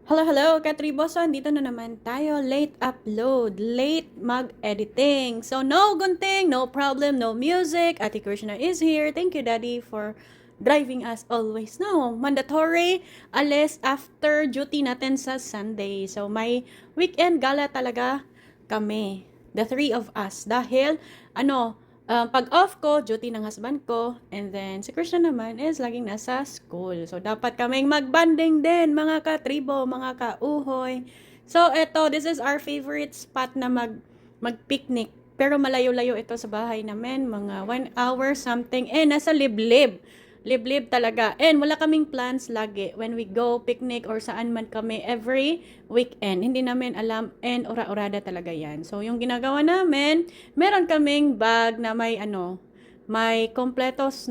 Hello, hello, Katriboson! Dito na naman tayo. Late upload, late mag-editing. So, no gunting, no problem, no music. Ate Krishna is here. Thank you, Daddy, for driving us always. No, mandatory, alis after duty natin sa Sunday. So, may weekend gala talaga kami. The three of us. Dahil, pag off ko, duty ng husband ko, and then si Krishna naman is laging nasa school. So, dapat kaming magbanding din, mga katribo, mga kauhoy. So, this is our favorite spot na mag-picnic. Pero malayo-layo ito sa bahay namin, mga 1 hour something, nasa liblib. Liblib talaga. And wala kaming plans lagi when we go picnic or saan man kami every weekend. Hindi namin alam and ora-orada talaga yan. So, yung ginagawa namin, meron kaming bag na may kompletos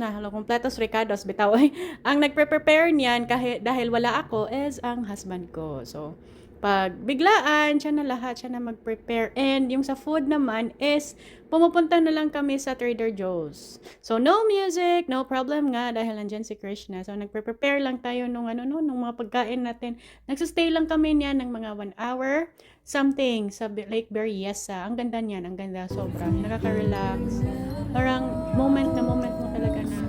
recados, bitaw. Ang nagpre-prepare niyan dahil wala ako is ang husband ko. So, pag biglaan, siya na lahat, siya na mag-prepare. And yung sa food naman is, pumupunta na lang kami sa Trader Joe's. So, no music, no problem nga dahil nandyan si Krishna. So, nagpre-prepare lang tayo nung mga pagkain natin. Nagsustay lang kami niyan ng mga 1 hour something sa Lake Berryessa. Ang ganda niyan, ang ganda, sobra. Nakaka-relax. Parang moment mo talaga na,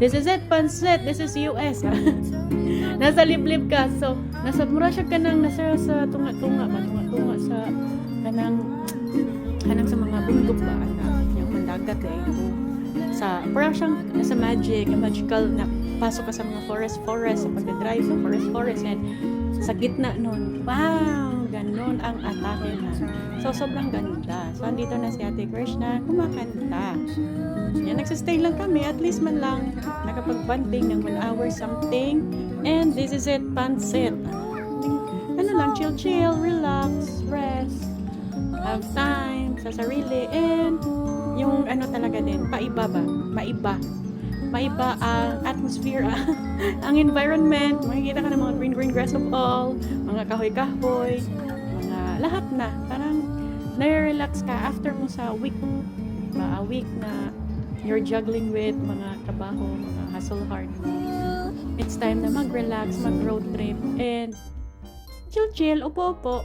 this is it, Pansit, this is US. Nasa liblib ka. So, nasa mura siya kanang nasa sa tunga-tunga sa kanang sa mga bundok ba yung mandagat ito. Sa parang siyang nasa magical na pasok ka sa mga forest sa pagdadrive sa forest and sa gitna nun. Wow, ganun ang atake na. So, sobrang ganda. So, andito na si Ate Krishna kumakanta. Yan, nagsistay lang kami. At least man lang nakapag-banding ng 1 hour something. And this is it, Pansit. Chill, relax, rest, have time sa sarili, and yung talaga din, maiba ang atmosphere, ang environment, makikita ka ng mga green grass of all, mga kahoy-kahoy, mga lahat na, parang nare-relax ka after mo sa week, diba? A week na you're juggling with mga trabaho, mga hustle hard mo. It's time na mag-relax, mag-road trip, and chill, upo-upo.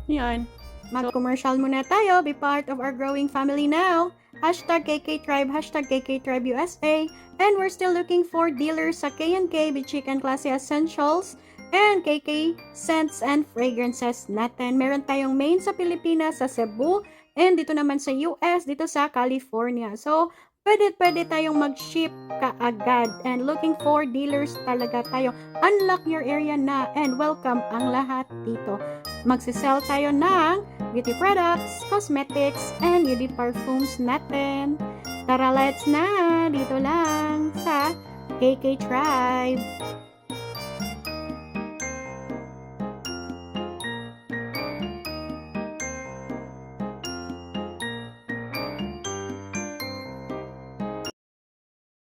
Yan. Mag-commercial muna tayo. Be part of our growing family now. #KKTribe, #KKTribeUSA. And we're still looking for dealers sa K&K, Bichik and Classy Essentials, and KK Scents and Fragrances natin. Meron tayong main sa Pilipinas, sa Cebu, and dito naman sa US, dito sa California. So, pwede tayong mag-ship kaagad. And looking for dealers talaga tayo. Unlock your area na and welcome ang lahat dito. Magsisell tayo ng beauty products, cosmetics, and beauty perfumes natin. Tara, let's na! Dito lang sa KK Tribe.